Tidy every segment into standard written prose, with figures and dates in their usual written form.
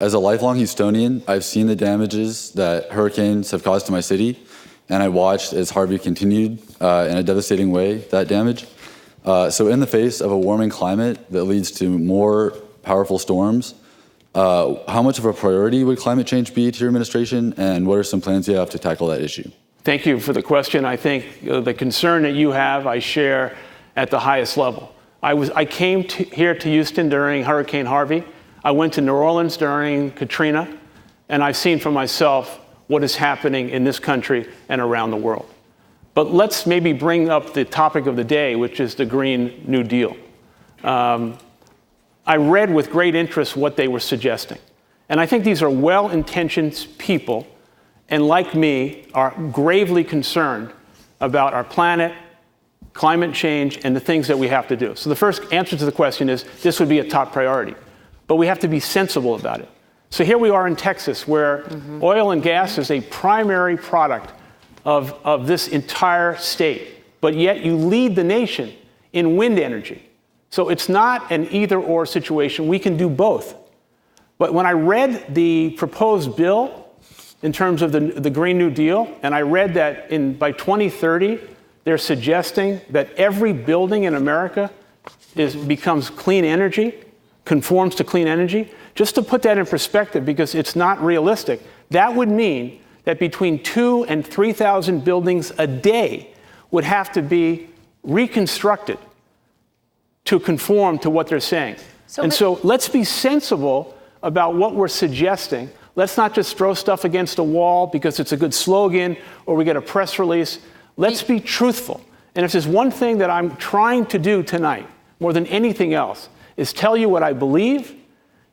As a lifelong Houstonian, I've seen the damages that hurricanes have caused to my city, and I watched as Harvey continued in a devastating way, that damage. So in the face of a warming climate that leads to more powerful storms, how much of a priority would climate change be to your administration, and what are some plans you have to tackle that issue? Thank you for the question. I think the concern that you have, I share at the highest level. I came here to Houston during Hurricane Harvey. I went to New Orleans during Katrina, and I've seen for myself what is happening in this country and around the world. But let's maybe bring up the topic of the day, which is the Green New Deal. I read with great interest what they were suggesting. And I think these are well-intentioned people, and like me, are gravely concerned about our planet, climate change, and the things that we have to do. So the first answer to the question is, this would be a top priority. But we have to be sensible about it. So here we are in Texas, where oil and gas is a primary product of this entire state. But yet you lead the nation in wind energy. So it's not an either-or situation. We can do both. But when I read the proposed bill in terms of the Green New Deal, and I read that by 2030, they're suggesting that every building in America becomes clean energy, conforms to clean energy. Just to put that in perspective, because it's not realistic, that would mean that between 2,000 and 3,000 buildings a day would have to be reconstructed to conform to what they're saying. So let's be sensible about what we're suggesting. Let's not just throw stuff against a wall because it's a good slogan or we get a press release. Let's be truthful. And if there's one thing that I'm trying to do tonight, more than anything else, is tell you what I believe,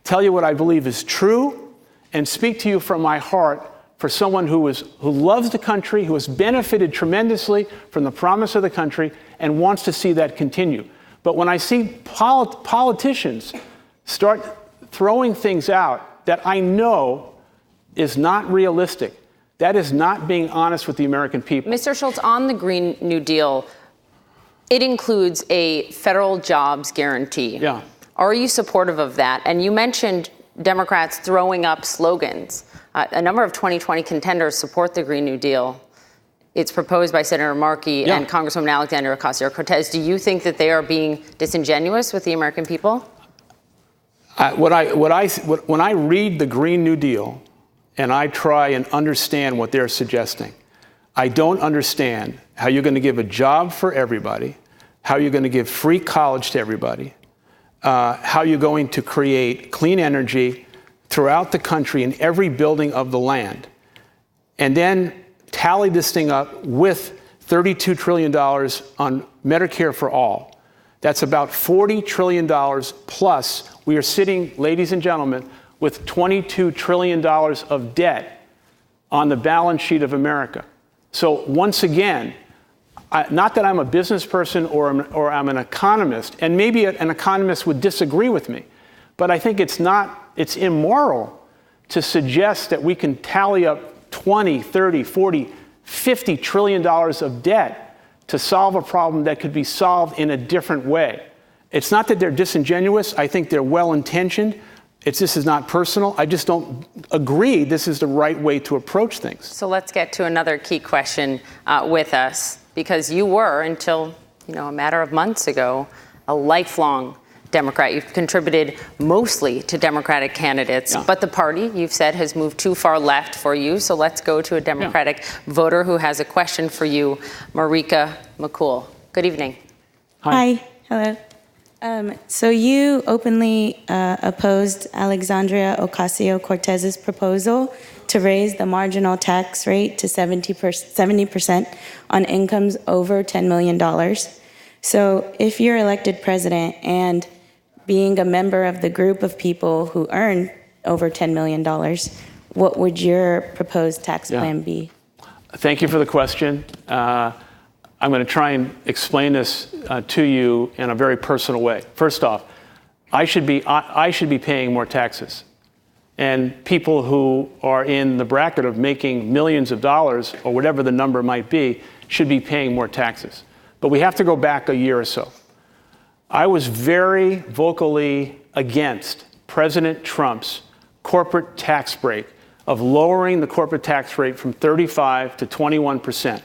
tell you what I believe is true, and speak to you from my heart for someone who loves the country, who has benefited tremendously from the promise of the country and wants to see that continue. But when I see politicians start throwing things out that I know is not realistic, that is not being honest with the American people. Mr. Schultz, on the Green New Deal, it includes a federal jobs guarantee. Yeah. Are you supportive of that? And you mentioned Democrats throwing up slogans. A number of 2020 contenders support the Green New Deal. It's proposed by Senator Markey and Congresswoman Alexandria Ocasio-Cortez. Do you think that they are being disingenuous with the American people? When I read the Green New Deal and I try and understand what they're suggesting, I don't understand how you're going to give a job for everybody, how you're going to give free college to everybody, how you're going to create clean energy throughout the country in every building of the land, and then tally this thing up with $32 trillion on Medicare for all. That's about $40 trillion plus. We are sitting, ladies and gentlemen, with $22 trillion of debt on the balance sheet of America. So once again, not that I'm a business person or I'm an economist, and maybe an economist would disagree with me, but I think it's immoral to suggest that we can tally up 20, 30, 40, $50 trillion of debt to solve a problem that could be solved in a different way. It's not that they're disingenuous. I think they're well-intentioned. This is not personal. I just don't agree this is the right way to approach things. So let's get to another key question with us, because you were, until a matter of months ago, a lifelong Democrat. You've contributed mostly to Democratic candidates, but the party, you've said, has moved too far left for you. So let's go to a Democratic voter who has a question for you, Marika McCool. Good evening. Hi. Hello. So you openly opposed Alexandria Ocasio-Cortez's proposal to raise the marginal tax rate to 70% on incomes over $10 million. So if you're elected president and being a member of the group of people who earn over $10 million, what would your proposed tax plan be? Thank you for the question. I'm going to try and explain this to you in a very personal way. First off, I should be paying more taxes. And people who are in the bracket of making millions of dollars, or whatever the number might be, should be paying more taxes. But we have to go back a year or so. I was very vocally against President Trump's corporate tax break of lowering the corporate tax rate from 35 to 21%.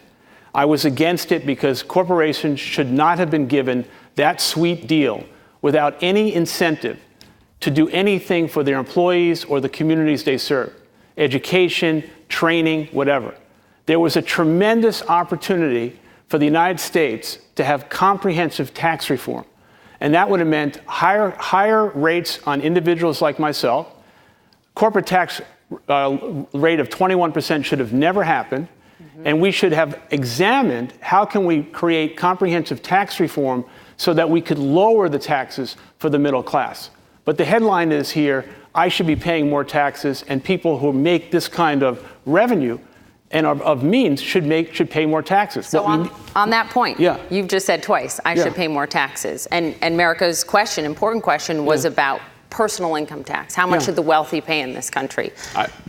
I was against it because corporations should not have been given that sweet deal without any incentive to do anything for their employees or the communities they serve. Education, training, whatever. There was a tremendous opportunity for the United States to have comprehensive tax reform. And that would have meant higher rates on individuals like myself. Corporate tax rate of 21% should have never happened. And we should have examined how can we create comprehensive tax reform so that we could lower the taxes for the middle class. But the headline is here, I should be paying more taxes, and people who make this kind of revenue and of means should pay more taxes. So on that point, yeah. You've just said twice, I should pay more taxes. And America's question, important question, was about personal income tax. How much should the wealthy pay in this country?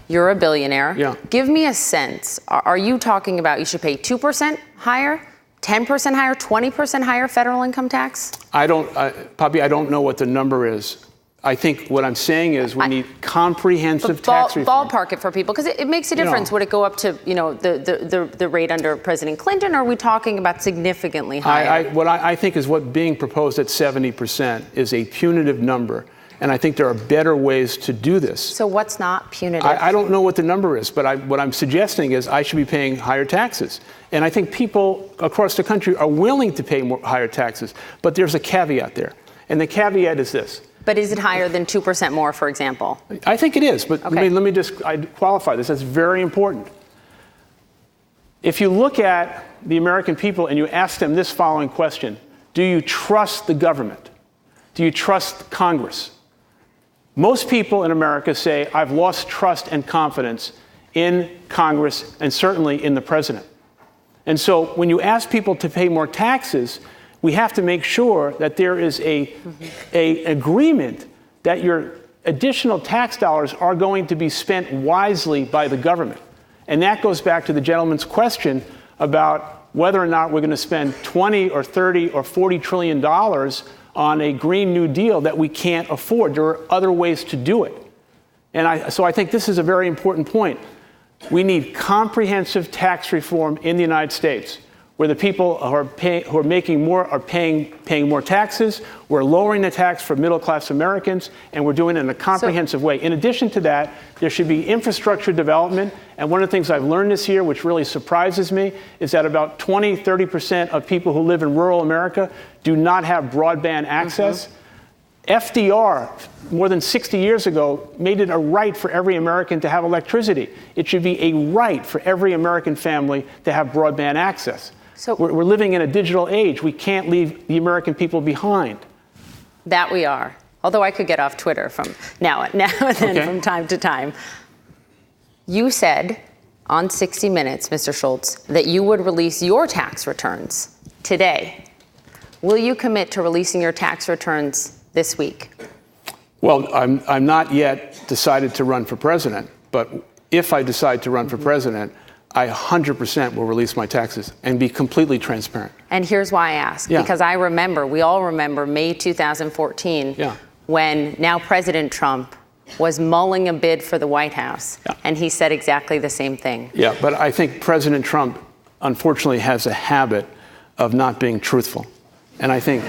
You're a billionaire. Yeah. Give me a sense. Are you talking about you should pay 2% higher, 10% higher, 20% higher federal income tax? Poppy, I don't know what the number is. I think what I'm saying is we need comprehensive tax reform. Ballpark it for people, because it makes a difference. Would it go up to the rate under President Clinton, or are we talking about significantly higher? What I think is what being proposed at 70% is a punitive number. And I think there are better ways to do this. So what's not punitive? I don't know what the number is, but what I'm suggesting is I should be paying higher taxes. And I think people across the country are willing to pay higher taxes. But there's a caveat there. And the caveat is this. But is it higher than 2% more, for example? I think it is. But okay. let me just qualify this. That's very important. If you look at the American people and you ask them this following question, do you trust the government? Do you trust Congress? Most people in America say, I've lost trust and confidence in Congress and certainly in the president. And so when you ask people to pay more taxes, we have to make sure that there is a agreement that your additional tax dollars are going to be spent wisely by the government. And that goes back to the gentleman's question about whether or not we're going to spend 20 or 30 or 40 trillion dollars on a Green New Deal that we can't afford. There are other ways to do it. And so I think this is a very important point. We need comprehensive tax reform in the United States, where the people who are making more are paying more taxes. We're lowering the tax for middle-class Americans, and we're doing it in a comprehensive way. In addition to that, there should be infrastructure development. And one of the things I've learned this year, which really surprises me, is that about 30% of people who live in rural America do not have broadband access. FDR, more than 60 years ago, made it a right for every American to have electricity. It should be a right for every American family to have broadband access. So we're living in a digital age. We can't leave the American people behind. That we are. Although I could get off Twitter from now and then from time to time. You said on 60 Minutes, Mr. Schultz, that you would release your tax returns today. Will you commit to releasing your tax returns this week? Well, I'm not yet decided to run for president, but if I decide to run for president, I 100% will release my taxes and be completely transparent. And here's why I ask. Because we all remember May 2014, when now President Trump was mulling a bid for the White House, and he said exactly the same thing. Yeah, but I think President Trump, unfortunately, has a habit of not being truthful. And I think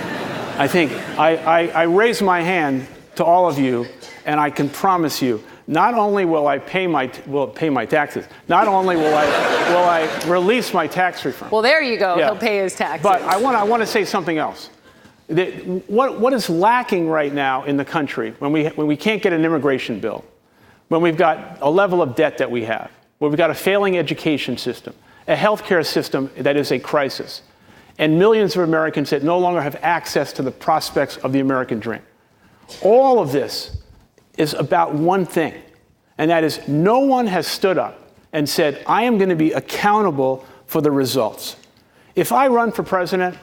I raise my hand to all of you, and I can promise you, not only will I pay my taxes, not only will I release my tax refund. Well, there you go. He'll pay his taxes. But I want to say something else. What is lacking right now in the country when we can't get an immigration bill, when we've got a level of debt that we have, where we've got a failing education system, a healthcare system that is a crisis, and millions of Americans that no longer have access to the prospects of the American dream. All of this is about one thing, and that is no one has stood up and said, I am going to be accountable for the results. If I run for president,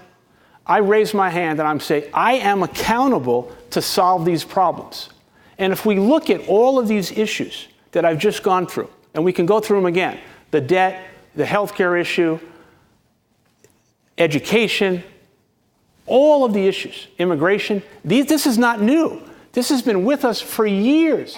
I raise my hand and I'm saying, I am accountable to solve these problems. And if we look at all of these issues that I've just gone through, and we can go through them again, the debt, the healthcare issue, education, all of the issues, immigration, this is not new. This has been with us for years.